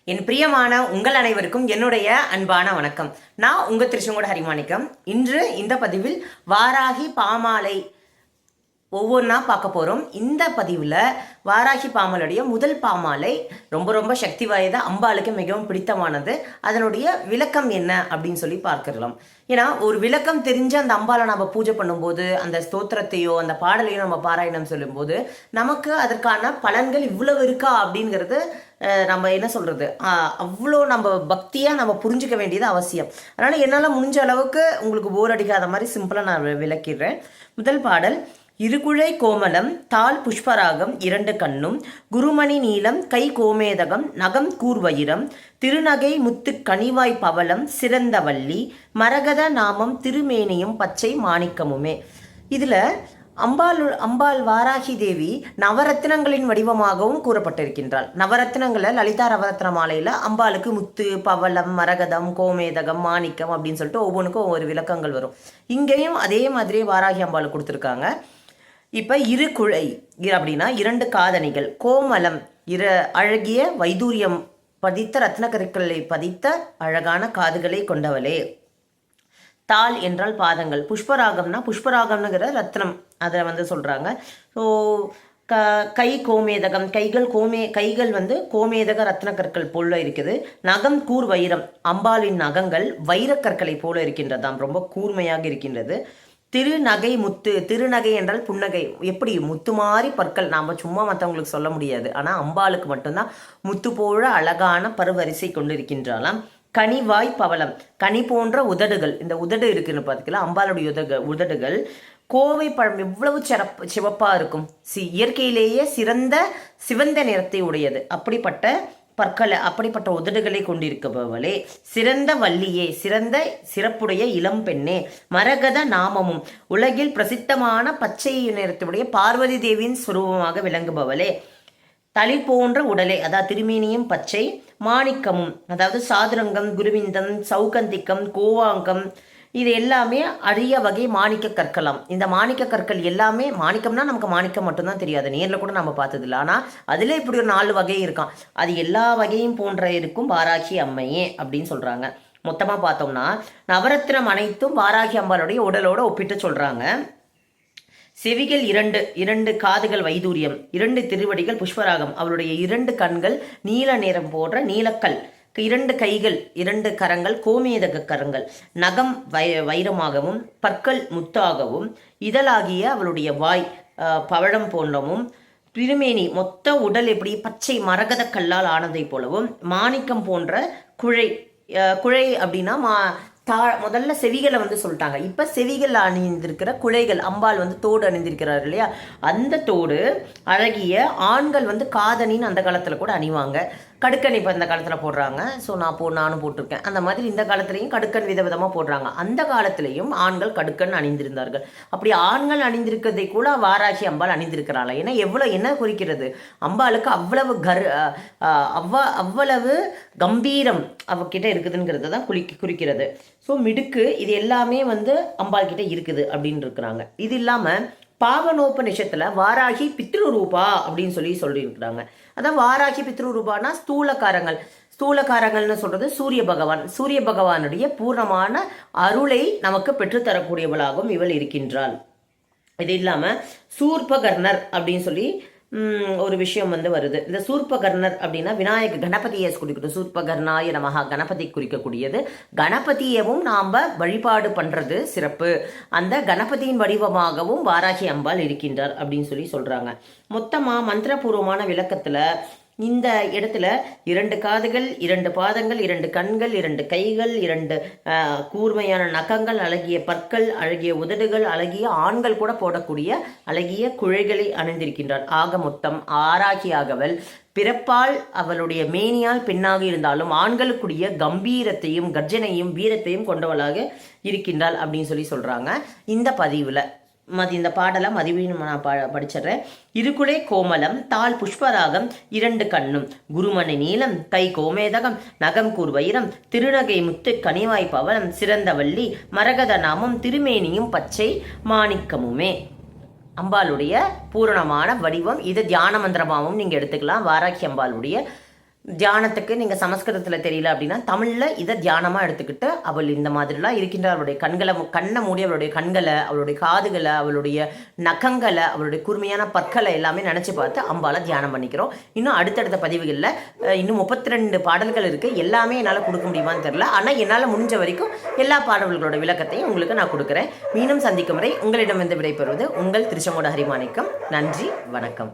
என் பிரியமான உங்கள் அனைவருக்கும் என்னுடைய அன்பான வணக்கம். நான் உங்கள் திருச்செங்கோடு ஹரிமாணிக்கம். இன்று இந்த பதிவில் வாராகி பாமாலை ஒவ்வொன்றா பார்க்க போகிறோம். இந்த பதிவில் வாராகி பாமாலுடைய முதல் பாமாலை ரொம்ப ரொம்ப சக்தி வாய்ந்த அம்பாளுக்கு மிகவும் பிடித்தமானது. அதனுடைய விளக்கம் என்ன அப்படின்னு சொல்லி பார்க்கலாம். ஏன்னா ஒரு விளக்கம் தெரிஞ்ச அந்த அம்பாலை நம்ம பூஜை பண்ணும்போது அந்த ஸ்தோத்திரத்தையோ அந்த பாடலையோ நம்ம பாராயணம் சொல்லும்போது நமக்கு அதற்கான பலன்கள் இவ்வளவு இருக்கா அப்படிங்கிறது நம்ம என்ன சொல்கிறது, அவ்வளோ நம்ம பக்தியாக நம்ம புரிஞ்சிக்க வேண்டியது அவசியம். அதனால் என்னால் முடிஞ்ச அளவுக்கு உங்களுக்கு போர் அடிக்காத மாதிரி சிம்பிளாக நான் விளக்கிடுறேன். முதல் பாடல்: இருகுழை கோமலம் தாள் புஷ்பராகம் இரண்டு கண்ணும் குருமணி நீலம் கை கோமேதகம் நகம் கூர்வயிரம் திருநகை முத்து கனிவாய் பவளம் சிறந்த வள்ளி மரகத நாமம் திருமேனியும் பச்சை மாணிக்கமுமே. இதில் அம்பாள் வாராகி தேவி நவரத்தினங்களின் வடிவமாகவும் கூறப்பட்டிருக்கின்றாள். நவரத்தினங்களை லலிதா நவரத்ன மாலையில் அம்பாளுக்கு முத்து பவளம் மரகதம் கோமேதகம் மாணிக்கம் அப்படின்னு சொல்லிட்டு ஒவ்வொன்றுக்கும் ஒவ்வொரு விளக்கங்கள் வரும். இங்கேயும் அதே மாதிரி வாராகி அம்பாள் கொடுத்துருக்காங்க. இப்போ இரு குழை அப்படின்னா இரண்டு காதணிகள், கோமலம் அழகிய வைதூரியம் பதித்த ரத்னக்கற்களை பதித்த அழகான காதுகளை கொண்டவளே, தாள் என்றால் பாதங்கள், புஷ்பராகம்னா புஷ்பராகம்னுங்கிற ரத்னம் அதை சொல்கிறாங்க. ஸோ கை கோமேதகம், கைகள் கோமேதக ரத்னக்கற்கள் போல இருக்குது. நகம் கூர் வைரம், அம்பாளின் நகங்கள் வைரக்கற்களை போல இருக்கின்றதாம், ரொம்ப கூர்மையாக இருக்கின்றது. திருநகை முத்து, திருநகை என்றால் புன்னகை, எப்படி முத்து மாதிரி பற்கள், நாம் சும்மா மற்றவங்களுக்கு சொல்ல முடியாது, ஆனால் அம்பாளுக்கு மட்டும்தான் முத்து போல அழகான பருவரிசை கொண்டிருக்கின்றாலாம். கனிவாய் பவளம், கனி போன்ற உதடுகள், இந்த உதடு இருக்குன்னு பார்த்துக்கலாம் அம்பாளுடைய உதடுகள். கோவை பழம் எவ்வளவு சிவப்பாக இருக்கும், இயற்கையிலேயே சிவந்த நிறத்தை உடையது. அப்படிப்பட்ட உதடுகளை கொண்டிருப்பவளே, சிறந்த வள்ளியே, சிறப்புடைய இளம் பெண்ணே, மரகத நாமமும், உலகில் பிரசித்தமான பச்சை நிறத்துடைய பார்வதி தேவியின் சுரூபமாக விளங்குபவளே, தளி போன்ற உடலே, அதாவது திருமேனியும் பச்சை, மாணிக்கமும் அதாவது சாதுரங்கம் குருவிந்தம் சௌகந்திக்கம் கோவாங்கம், இது எல்லாமே அரிய வகை மாணிக்க கற்களாம். இந்த மாணிக்க கற்கள் எல்லாமே, மாணிக்கம்னா நமக்கு மாணிக்கம் மட்டும்தான் தெரியாது, நேரில் கூட நம்ம பார்த்ததில்ல, ஆனால் அதில் இப்படி ஒரு 4 வகை இருக்கான். அது எல்லா வகையும் போன்ற இருக்கும் வாராகி அம்மையே அப்படின்னு சொல்கிறாங்க. மொத்தமாக பார்த்தோம்னா நவரத்தினம் அனைத்தும் வாராகி அம்பாளுடைய உடலோடு ஒப்பிட்டு சொல்கிறாங்க. செவிகள் இரண்டு காதுகள் வைதூரியம், 2 திருவடிகள் புஷ்பராகம், அவளுடைய 2 கண்கள் நீல நிறம் போன்ற நீலக்கல், 2 கைகள் 2 கரங்கள் கோமேதக கரங்கள், நகம் வைரமாகவும் பற்கள் முத்தாகவும், இதழாகிய அவளுடைய வாய் பவழம் போன்றவும், திருமேனி மொத்த உடல் எப்படி பச்சை மரகத கல்லால் ஆனதை போலவும், மாணிக்கம் போன்ற குழை அப்படின்னா முதல்ல செவிகளை சொல்லிட்டாங்க. இப்போ செவிகள் அணிந்திருக்கிற குழைகள், அம்பாள் தோடு அணிந்திருக்கிறார் இல்லையா, அந்த தோடு அழகிய ஆண்கள் காதணின்னு அந்த காலத்தில் கூட அணிவாங்க. கடுக்கன் இப்போ இந்த காலத்தில் போடுறாங்க. ஸோ நானும் போட்டிருக்கேன். அந்த மாதிரி இந்த காலத்துலேயும் கடுக்கன் விதவிதமாக போடுறாங்க. அந்த காலத்திலையும் ஆண்கள் கடுக்கன் அணிந்திருந்தார்கள். அப்படி ஆண்கள் அணிந்திருக்கிறதை கூட வாராகி அம்பாள் அணிந்திருக்கிறாள். ஏன்னா என்ன குறிக்கிறது, அம்பாளுக்கு அவ்வளவு கம்பீரம் அவகிட்ட இருக்குதுங்கிறத தான் குறிக்கிறது. ஸோ மிடுக்கு, இது எல்லாமே அம்பாள் கிட்ட இருக்குது அப்படின்னு இருக்கிறாங்க. இது இல்லாமல் பாவனோபநிஷத்துல வாராகி பித்ருரூபா அப்படின்னு சொல்லியிருக்கிறாங்க. அதான் வாராகி பித்ருரூபானா ஸ்தூலகாரங்கள்னு சொல்றது சூரிய பகவானுடைய பூர்ணமான அருளை நமக்கு பெற்றுத்தரக்கூடியவளாகவும் இவள் இருக்கின்றாள். இது இல்லாம சூர்பகர்ணர் அப்படின்னு சொல்லி ஒரு விஷயம் வருது. இந்த சூர்பகர்ணர் அப்படின்னா விநாயக கணபதியை குறிக்கிறது. சூர்பகர்ணாய நமஹ, கணபதி குறிக்கக்கூடியது. கணபதியவும் நாம் வழிபாடு பண்ணுறது சிறப்பு. அந்த கணபதியின் வடிவமாகவும் வாராகி அம்பாள் இருக்கின்றார் அப்படின்னு சொல்கிறாங்க. மொத்தமாக மந்திரபூர்வமான விளக்கத்தில் இந்த இடத்துல 2 காதுகள் 2 பாதங்கள் 2 கண்கள் 2 கைகள் 2 கூர்மையான நகங்கள், அழகிய பற்கள், அழகிய உதடுகள், அழகிய ஆண்கள் கூட போடக்கூடிய அழகிய குழைகளை அணிந்திருக்கின்றார். ஆக மொத்தம் ஆராகியாகவள் பிறப்பால் அவளுடைய மேனியால் பெண்ணாக இருந்தாலும் ஆண்களுக்குரிய கம்பீரத்தையும் கர்ஜனையும் வீரத்தையும் கொண்டவளாக இருக்கின்றாள் அப்படின்னு சொல்கிறாங்க. இந்த பதிவில் இந்த பாடலை மதிவீன் நான் படிச்சிடுறேன். இருகுழை கோமலம் தாள் புஷ்பராகம் 2 கண்ணும் குருமணி நீலம் கை கோமேதகம் நகம் கூர் வைரம் திருநகை முத்து கனிவாய் பவளம் சிறந்த வள்ளி மரகத நாமம் திருமேனியும் பச்சை மாணிக்கமுமே. அம்பாளுடைய பூரணமான வடிவம். இது தியான மந்திரமாகவும் நீங்கள் எடுத்துக்கலாம். வாராகி அம்பாளுடைய தியானத்துக்கு நீங்கள் சமஸ்கிருதத்தில் தெரியல அப்படின்னா தமிழில் இதை தியானமாக எடுத்துக்கிட்டு அவள் இந்த மாதிரிலாம் இருக்கின்ற அவளுடைய கண்ணை மூடி அவளுடைய கண்களை, அவளுடைய காதுகளை, அவளுடைய நகங்களை, அவளுடைய கூர்மையான பற்களை எல்லாமே நினச்சி பார்த்து அம்பால தியானம் பண்ணிக்கிறோம். இன்னும் அடுத்தடுத்த பதிவுகளில் இன்னும் 32 பாடல்கள் இருக்குது. எல்லாமே என்னால் கொடுக்க முடியுமான்னு தெரில. ஆனால் என்னால் முடிஞ்ச வரைக்கும் எல்லா பாடல்களோட விளக்கத்தையும் உங்களுக்கு நான் கொடுக்குறேன். மீண்டும் சந்திக்கும் வரை உங்களிடம் வந்து விடைபெறுவது உங்கள் திருச்செங்கோடு ஹரிமாணிக்கம். நன்றி, வணக்கம்.